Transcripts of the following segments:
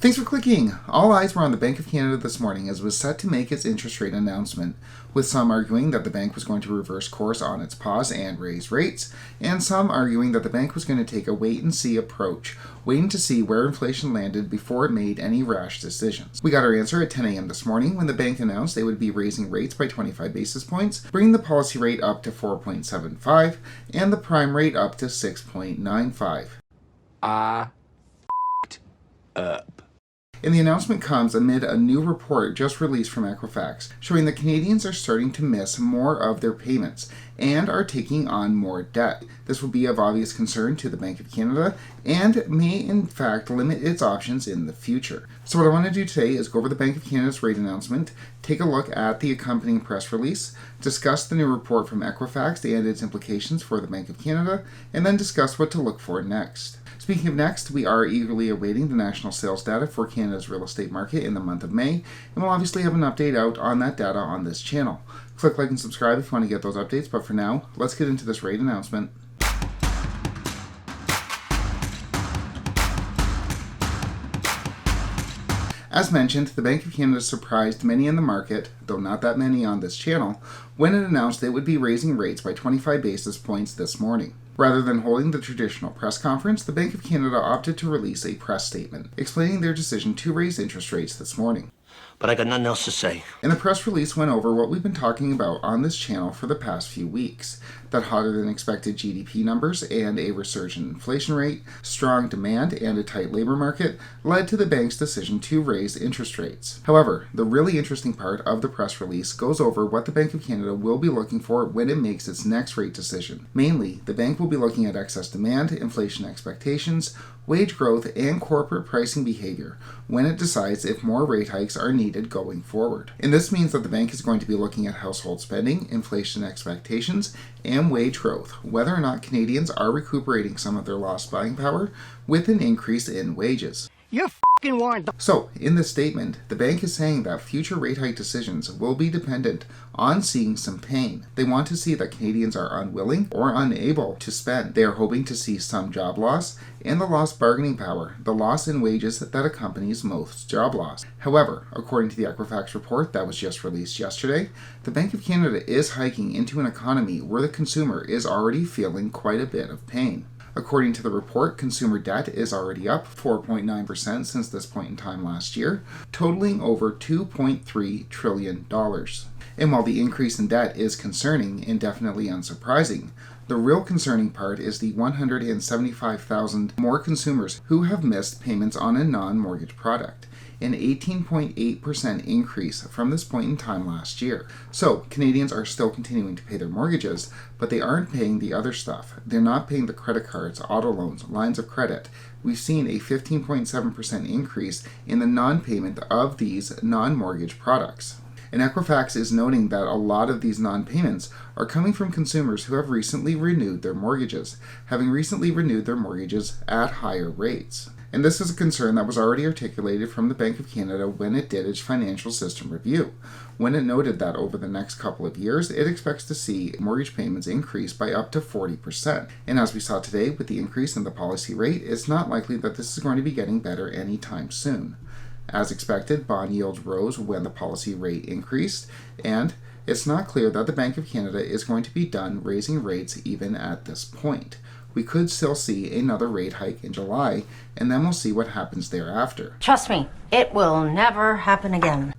Thanks for clicking. All eyes were on the Bank of Canada this morning as it was set to make its interest rate announcement, with some arguing that the bank was going to reverse course on its pause and raise rates, and some arguing that the bank was going to take a wait-and-see approach, waiting to see where inflation landed before it made any rash decisions. We got our answer at 10 a.m. this morning when the bank announced they would be raising rates by 25 basis points, bringing the policy rate up to 4.75 and the prime rate up to 6.95. Up. And the announcement comes amid a new report just released from Equifax, showing that Canadians are starting to miss more of their payments and are taking on more debt. This will be of obvious concern to the Bank of Canada and may in fact limit its options in the future. So what I want to do today is go over the Bank of Canada's rate announcement, take a look at the accompanying press release, discuss the new report from Equifax and its implications for the Bank of Canada, and then discuss what to look for next. Speaking of next, we are eagerly awaiting the national sales data for Canada's real estate market in the month of May, and we'll obviously have an update out on that data on this channel. Click like and subscribe if you want to get those updates, but for now, let's get into this rate announcement. As mentioned, the Bank of Canada surprised many in the market, though not that many on this channel, when it announced it would be raising rates by 25 basis points this morning. Rather than holding the traditional press conference, the Bank of Canada opted to release a press statement, explaining their decision to raise interest rates this morning. But I got nothing else to say. And the press release went over what we've been talking about on this channel for the past few weeks. That hotter than expected GDP numbers and a resurgent inflation rate, strong demand, and a tight labor market led to the bank's decision to raise interest rates. However, the really interesting part of the press release goes over what the Bank of Canada will be looking for when it makes its next rate decision. Mainly, the bank will be looking at excess demand, inflation expectations, wage growth, and corporate pricing behavior when it decides if more rate hikes are needed going forward. And this means that the bank is going to be looking at household spending, inflation expectations, and wage growth, whether or not Canadians are recuperating some of their lost buying power with an increase in wages. You f***ing warned. So, in this statement, the bank is saying that future rate hike decisions will be dependent on seeing some pain. They want to see that Canadians are unwilling or unable to spend. They are hoping to see some job loss and the lost bargaining power, the loss in wages that accompanies most job loss. However, according to the Equifax report that was just released yesterday, the Bank of Canada is hiking into an economy where the consumer is already feeling quite a bit of pain. According to the report, consumer debt is already up 4.9% since this point in time last year, totaling over $2.3 trillion. And while the increase in debt is concerning and definitely unsurprising, the real concerning part is the 175,000 more consumers who have missed payments on a non-mortgage product, an 18.8% increase from this point in time last year. So, Canadians are still continuing to pay their mortgages, but they aren't paying the other stuff. They're not paying the credit cards, auto loans, lines of credit. We've seen a 15.7% increase in the non-payment of these non-mortgage products. And Equifax is noting that a lot of these non-payments are coming from consumers who have recently renewed their mortgages, having recently renewed their mortgages at higher rates. And this is a concern that was already articulated from the Bank of Canada when it did its financial system review, when it noted that over the next couple of years, it expects to see mortgage payments increase by up to 40%. And as we saw today with the increase in the policy rate, it's not likely that this is going to be getting better anytime soon. As expected, bond yields rose when the policy rate increased, and it's not clear that the Bank of Canada is going to be done raising rates even at this point. We could still see another rate hike in July, and then we'll see what happens thereafter. Trust me, it will never happen again.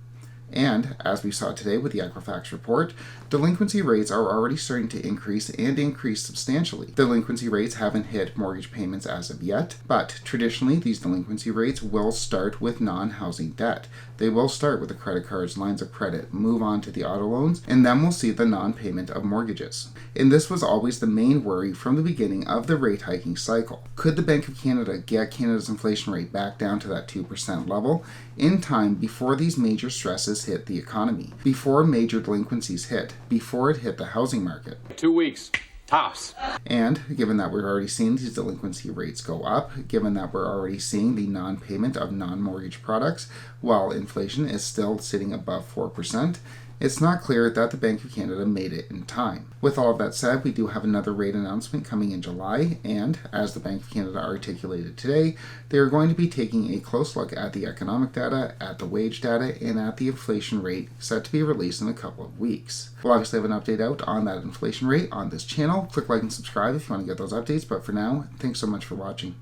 And, as we saw today with the Equifax report, delinquency rates are already starting to increase and increase substantially. Delinquency rates haven't hit mortgage payments as of yet, but traditionally these delinquency rates will start with non-housing debt. They will start with the credit cards, lines of credit, move on to the auto loans, and then we'll see the non-payment of mortgages. And this was always the main worry from the beginning of the rate hiking cycle. Could the Bank of Canada get Canada's inflation rate back down to that 2% level in time before these major stresses hit the economy, before major delinquencies hit, before it hit the housing market? 2 weeks. Tops. And given that we're already seeing these delinquency rates go up, given that we're already seeing the non-payment of non-mortgage products, while inflation is still sitting above 4%, it's not clear that the Bank of Canada made it in time. With all of that said, we do have another rate announcement coming in July, and as the Bank of Canada articulated today, they are going to be taking a close look at the economic data, at the wage data, and at the inflation rate set to be released in a couple of weeks. We'll obviously have an update out on that inflation rate on this channel. Click like and subscribe if you want to get those updates, but for now, thanks so much for watching.